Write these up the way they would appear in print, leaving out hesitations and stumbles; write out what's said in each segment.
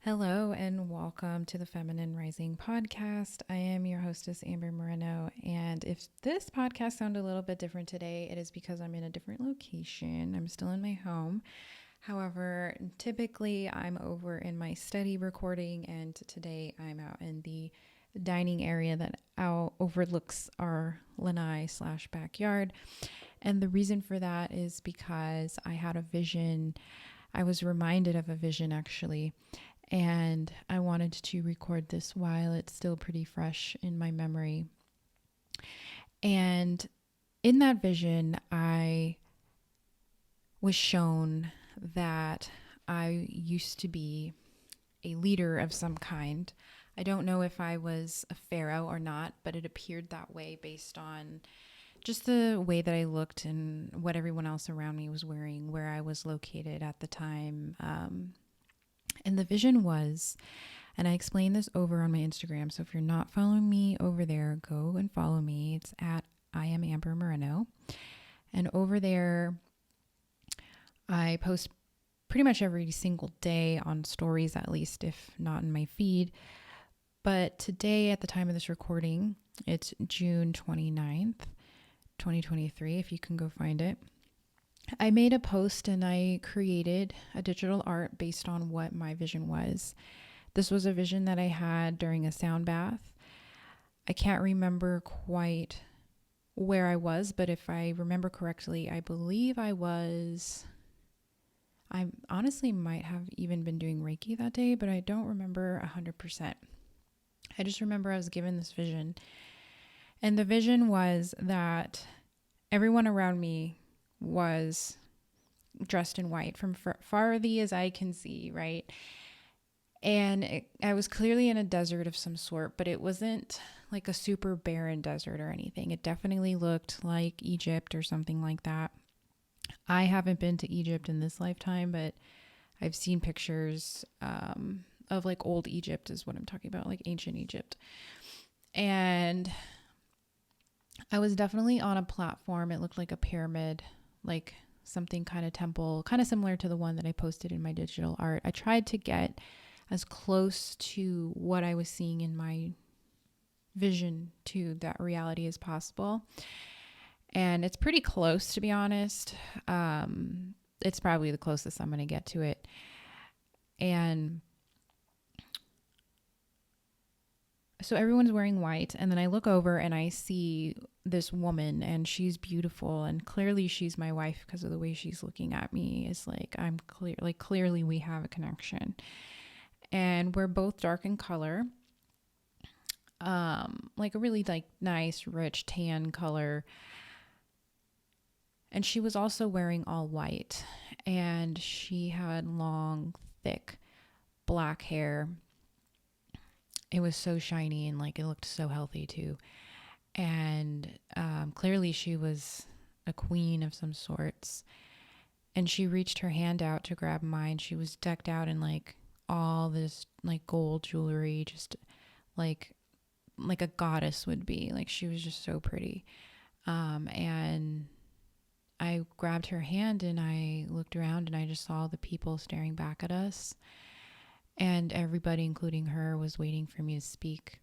Hello and welcome to the Feminine Rising podcast. I am your hostess, Amber Moreno. And if this podcast sounded a little bit different today, it is because I'm in a different location. I'm still in my home. However, typically I'm over in my study recording, and today I'm out in the dining area that overlooks our lanai/backyard. And the reason for that is because I had a vision. I was reminded of a vision actually, and I wanted to record this while it's still pretty fresh in my memory. And in that vision, I was shown that I used to be a leader of some kind. I don't know if I was a pharaoh or not, but it appeared that way based on just the way that I looked and what everyone else around me was wearing, where I was located at the time. And the vision was, and I explained this over on my Instagram. So if you're not following me over there, go and follow me. It's at I am Amber Moreno. And over there, I post pretty much every single day on stories, at least, if not in my feed. But today, at the time of this recording, it's June 29th, 2023, if you can go find it. I made a post and I created a digital art based on what my vision was. This was a vision that I had during a sound bath. I can't remember quite where I was, but if I remember correctly, I believe I honestly might have even been doing Reiki that day, but I don't remember 100%. I just remember I was given this vision. And the vision was that everyone around me was dressed in white from farthy as I can see, right? And I was clearly in a desert of some sort, but it wasn't like a super barren desert or anything. It definitely looked like Egypt or something like that. I haven't been to Egypt in this lifetime, but I've seen pictures of like old Egypt is what I'm talking about, like ancient Egypt. And I was definitely on a platform. It looked like a pyramid, like something kind of temple, kind of similar to the one that I posted in my digital art. I tried to get as close to what I was seeing in my vision to that reality as possible. And it's pretty close, to be honest. It's probably the closest I'm going to get to it. And so everyone's wearing white, and then I look over and I see this woman, and she's beautiful, and clearly she's my wife because of the way she's looking at me. It's like clearly we have a connection, and we're both dark in color, like a really like nice rich tan color. And she was also wearing all white, and she had long, thick black hair. It was so shiny and like it looked so healthy too. And clearly she was a queen of some sorts. And she reached her hand out to grab mine. She was decked out in like all this like gold jewelry, just like a goddess would be. Like she was just so pretty. And I grabbed her hand and I looked around and I just saw the people staring back at us. And everybody, including her, was waiting for me to speak.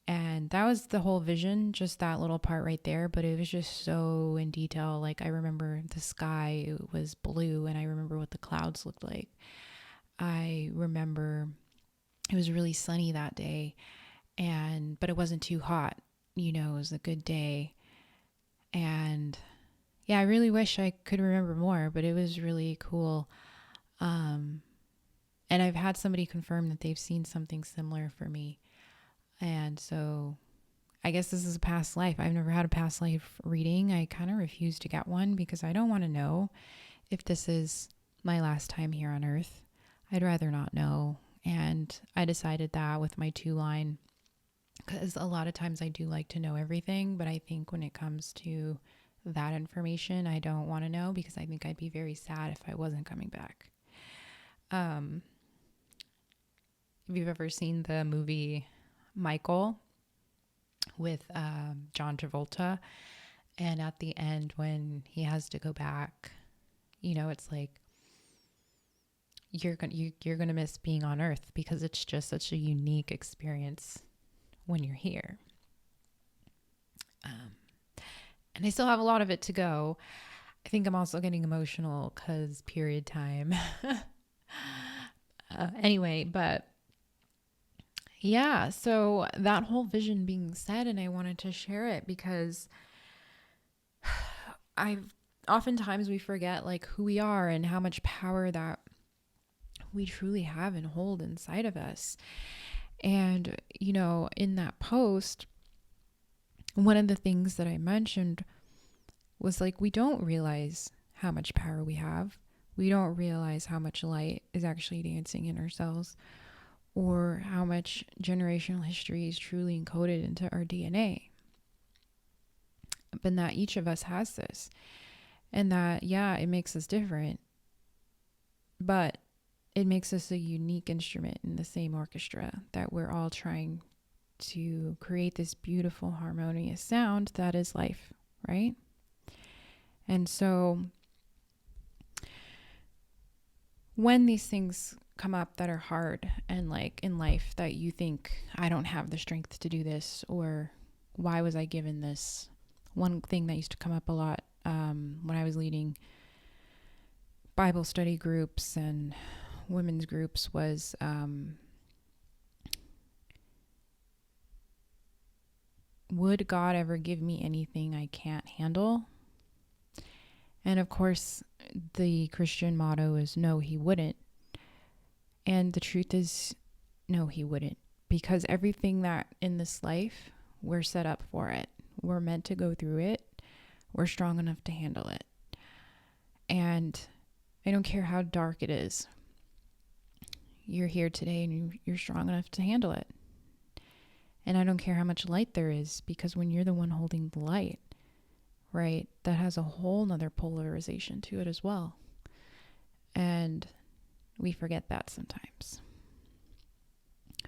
And that was the whole vision, just that little part right there. But it was just so in detail. Like I remember the sky, it was blue, and I remember what the clouds looked like. I remember it was really sunny that day, but it wasn't too hot. It was a good day. And yeah, I really wish I could remember more, but it was really cool. And I've had somebody confirm that they've seen something similar for me. And so I guess this is a past life. I've never had a past life reading. I kind of refuse to get one because I don't want to know if this is my last time here on earth. I'd rather not know. And I decided that with my 2-line, because a lot of times I do like to know everything, but I think when it comes to that information, I don't want to know because I think I'd be very sad if I wasn't coming back. If you've ever seen the movie Michael with John Travolta, and at the end when he has to go back, it's like you're gonna miss being on Earth, because it's just such a unique experience when you're here. And I still have a lot of it to go. I think I'm also getting emotional because period time. Anyway, but yeah, so that whole vision being said, and I wanted to share it because oftentimes we forget like who we are and how much power that we truly have and hold inside of us. And, you know, in that post, one of the things that I mentioned was like, we don't realize how much power we have. We don't realize how much light is actually dancing in our cells, or how much generational history is truly encoded into our DNA. But that each of us has this, and that, yeah, it makes us different, but it makes us a unique instrument in the same orchestra, that we're all trying to create this beautiful, harmonious sound that is life, right? And so when these things come up that are hard, and like in life that you think, I don't have the strength to do this, or why was I given this? One thing that used to come up a lot when I was leading Bible study groups and women's groups was would God ever give me anything I can't handle? And of course, the Christian motto is no, he wouldn't. And the truth is, no, he wouldn't. Because everything that in this life, we're set up for it. We're meant to go through it. We're strong enough to handle it. And I don't care how dark it is. You're here today and you're strong enough to handle it. And I don't care how much light there is, because when you're the one holding the light, right, that has a whole nother polarization to it as well. And we forget that sometimes.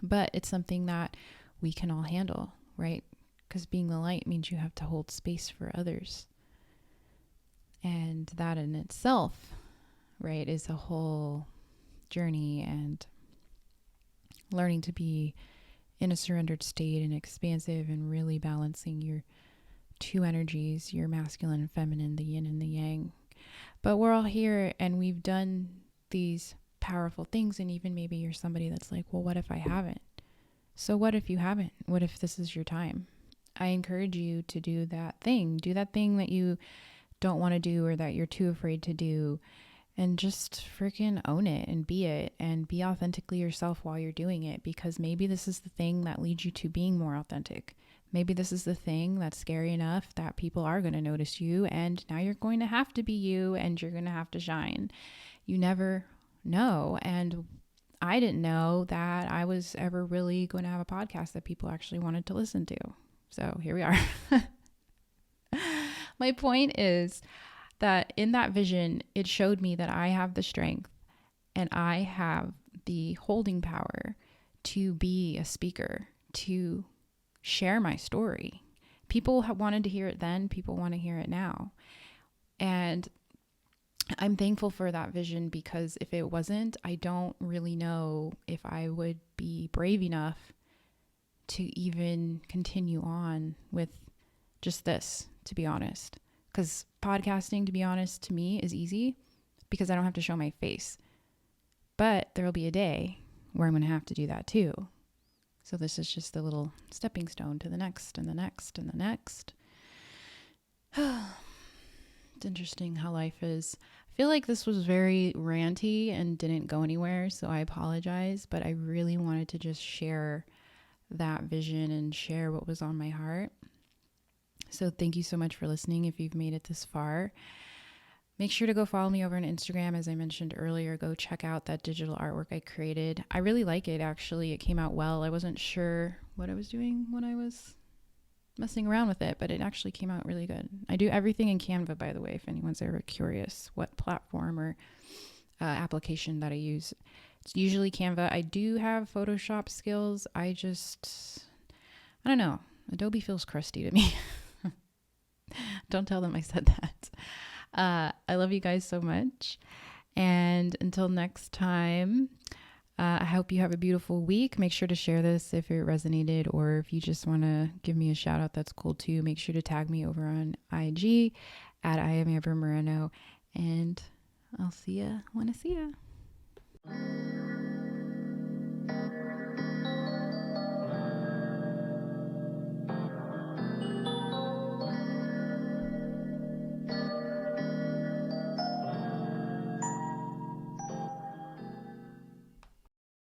But it's something that we can all handle, right? Because being the light means you have to hold space for others. And that in itself, right, is a whole journey, and learning to be in a surrendered state and expansive, and really balancing your two energies, your masculine and feminine, the yin and the yang. But we're all here and we've done these powerful things. And even maybe you're somebody that's like, well, what if I haven't? So what if you haven't? What if this is your time? I encourage you to do that thing. Do that thing that you don't want to do, or that you're too afraid to do, and just freaking own it and be authentically yourself while you're doing it, because maybe this is the thing that leads you to being more authentic. Maybe this is the thing that's scary enough that people are going to notice you, and now you're going to have to be you, and you're going to have to shine. You never know. And I didn't know that I was ever really going to have a podcast that people actually wanted to listen to. So here we are. My point is that in that vision, it showed me that I have the strength and I have the holding power to be a speaker, to share my story. People wanted to hear it then, people want to hear it now. And I'm thankful for that vision, because if it wasn't, I don't really know if I would be brave enough to even continue on with just this, to be honest. Because podcasting, to be honest, to me is easy because I don't have to show my face. But there will be a day where I'm going to have to do that too. So this is just a little stepping stone to the next and the next and the next. It's interesting how life is. I feel like this was very ranty and didn't go anywhere, so I apologize. But I really wanted to just share that vision and share what was on my heart. So thank you so much for listening. If you've made it this far, make sure to go follow me over on Instagram. As I mentioned earlier, go check out that digital artwork I created. I really like it, actually. It came out well. I wasn't sure what I was doing when I was messing around with it, but it actually came out really good. I do everything in Canva, by the way, if anyone's ever curious what platform or application that I use. It's usually Canva. I do have Photoshop skills. I don't know. Adobe feels crusty to me. Don't tell them I said that. I love you guys so much. And until next time, I hope you have a beautiful week. Make sure to share this if it resonated, or if you just want to give me a shout out, that's cool too. Make sure to tag me over on IG at I am Amber Moreno, and I'll see ya when I see ya.